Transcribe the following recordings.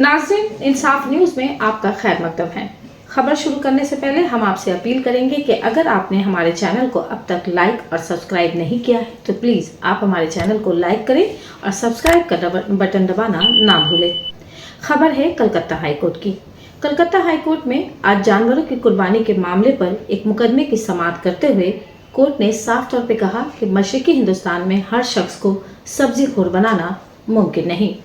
नाज़रीन, इंसाफ न्यूज़ में आपका खैर मकदम है। खबर शुरू करने से पहले हम आपसे अपील करेंगे कि अगर आपने हमारे चैनल को अब तक लाइक और सब्सक्राइब नहीं किया है तो प्लीज़ आप हमारे चैनल को लाइक करें और सब्सक्राइब का बटन दबाना ना भूलें। खबर है कलकत्ता हाईकोर्ट की। कलकत्ता हाईकोर्ट में आज जानवरों की कुर्बानी के मामले पर एक मुकदमे की समाअत करते हुए कोर्ट ने साफ तौर पर कहा कि मशरकी हिंदुस्तान में हर शख्स को सब्जी खोर बनाना मुमकिन नहीं।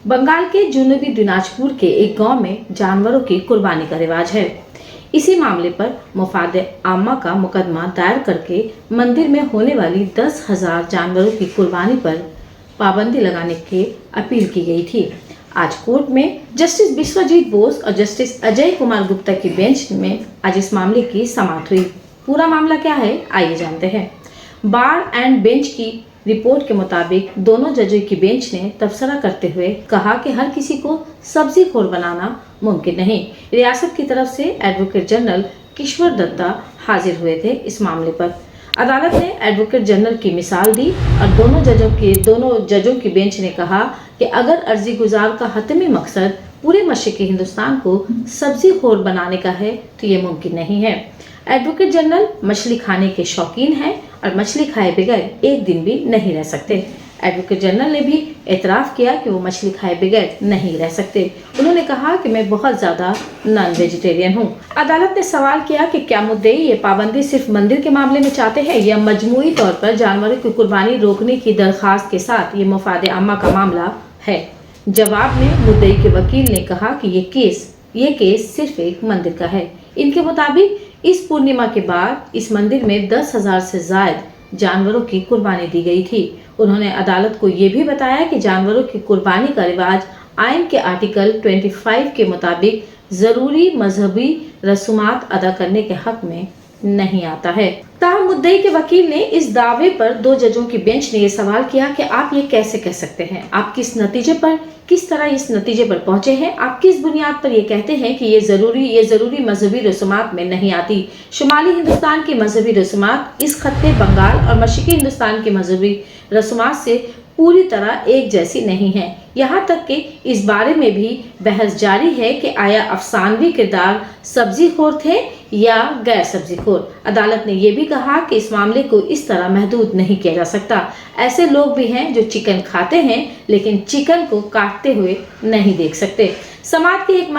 बंगाल के जुनूबी दिनाजपुर के एक गांव में जानवरों की कुर्बानी का रिवाज है। इसी मामले पर मुफादे आम्मा का मुकदमा दायर करके मंदिर में होने वाली 10,000 जानवरों की कुर्बानी पर पाबंदी लगाने की अपील की गई थी। आज कोर्ट में जस्टिस विश्वजीत बोस और जस्टिस अजय कुमार गुप्ता की बेंच में आज इस मामले की समाअत हुई। पूरा मामला क्या है, आइए जानते हैं। बार एंड बेंच की रिपोर्ट के मुताबिक दोनों जजों की बेंच ने तबसरा करते हुए कहा कि हर किसी को सब्जी खोर बनाना मुमकिन नहीं। रियासत की तरफ से एडवोकेट जनरल किशोर दत्ता हाजिर हुए थे इस मामले पर। अदालत ने एडवोकेट जनरल की मिसाल दी और दोनों जजों की बेंच ने कहा कि अगर अर्जी गुजार का हतमी मकसद पूरे मशरकी हिंदुस्तान को सब्जी खोर बनाने का है तो ये मुमकिन नहीं है। एडवोकेट जनरल मछली खाने के शौकीन हैं और मछली खाए बगैर एक दिन भी नहीं रह सकते। एडवोकेट जनरल ने भी एतराफ़ किया कि वो मछली खाए बगैर नहीं रह सकते। उन्होंने कहा कि मैं बहुत ज़्यादा नॉन वेजिटेरियन हूँ। अदालत ने सवाल किया कि क्या मुद्दई ये पाबंदी सिर्फ मंदिर के मामले में चाहते हैं या मजमूई तौर पर जानवरों की कुर्बानी रोकने की दरख्वास्त के साथ ये मुफादे आम्मा का मामला है। जवाब में मुद्दई के वकील ने कहा कि ये केस सिर्फ एक मंदिर का है। इनके मुताबिक इस पूर्णिमा के बाद इस मंदिर में 10,000 से ज्यादा जानवरों की कुर्बानी दी गई थी। उन्होंने अदालत को ये भी बताया कि जानवरों की कुर्बानी का रिवाज आइन के आर्टिकल 25 के मुताबिक जरूरी मजहबी रसूमात अदा करने के हक में नहीं आता है। ताहम मुद्दई के वकील ने इस दावे पर दो जजों की बेंच ने यह सवाल किया कि आप ये कैसे कह सकते हैं, आप किस तरह इस नतीजे पर पहुंचे हैं, आप किस बुनियाद पर ये कहते हैं कि ये जरूरी मजहबी रसूमात में नहीं आती। शुमाली हिंदुस्तान की मजहबी रसूमात इस खत्ते बंगाल और मशरकी हिंदुस्तान की मजहबी रसूमात से पूरी तरह एक जैसी नहीं है। यहाँ तक कि इस बारे में भी बहस जारी है कि आया अफसानवी किरदार सब्जी खोर थे या गैर सब्जी खोर। अदालत ने यह भी कहा कि इस मामले को इस तरह महदूद नहीं किया जा सकता। ऐसे लोग भी हैं जो चिकन खाते हैं लेकिन चिकन को काटते हुए नहीं देख सकते। समाअत के एक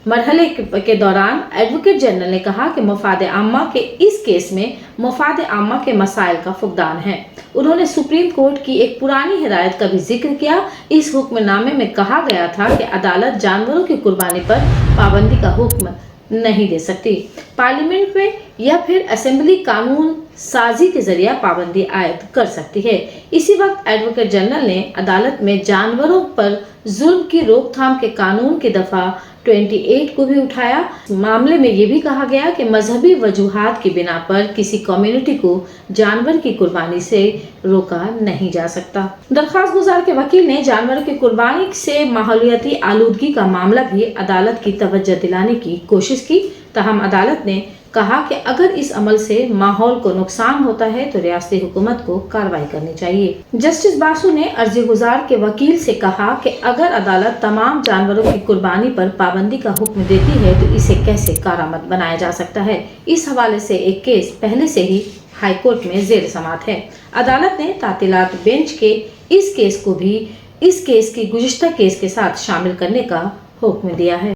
मरहले के दौरान एडवोकेट जनरल ने कहा कि मुफादे आम्मा के इस केस में मुफादे आम्मा के मसाइल का फुकदान है। उन्होंने सुप्रीम कोर्ट की एक पुरानी हिदायत का भी जिक्र किया। इस हुक्मनामे में कहा गया था कि अदालत जानवरों की कुर्बानी पर पाबंदी का हुक्म नहीं दे सकती। पार्लियामेंट में या फिर असेंबली कानून साजी के जरिए पाबंदी आयद कर सकती है। इसी वक्त एडवोकेट जनरल ने अदालत में जानवरों पर जुल्म की रोकथाम के कानून की दफा 28 को भी उठाया। मामले में ये भी कहा गया कि मजहबी वजूहात की बिना पर किसी कम्युनिटी को जानवर की कुर्बानी से रोका नहीं जा सकता। दरख्वास्त गुजार के वकील ने जानवरों की कुर्बानी से माहौलियाती आलूदगी का मामला भी अदालत की तवज्जो दिलाने की कोशिश की। ताहम अदालत ने कहा कि अगर इस अमल से माहौल को नुकसान होता है तो रियासती हुकूमत को कार्रवाई करनी चाहिए। जस्टिस बासु ने अर्जी गुजार के वकील से कहा कि अगर अदालत तमाम जानवरों की कुर्बानी पर पाबंदी का हुक्म देती है तो इसे कैसे कारामद बनाया जा सकता है। इस हवाले से एक केस पहले से ही हाई कोर्ट में जेर समाअत है। अदालत ने तातीलात बेंच के इस केस को भी इस केस की गुज़िश्ता केस के साथ शामिल करने का हुक्म दिया है।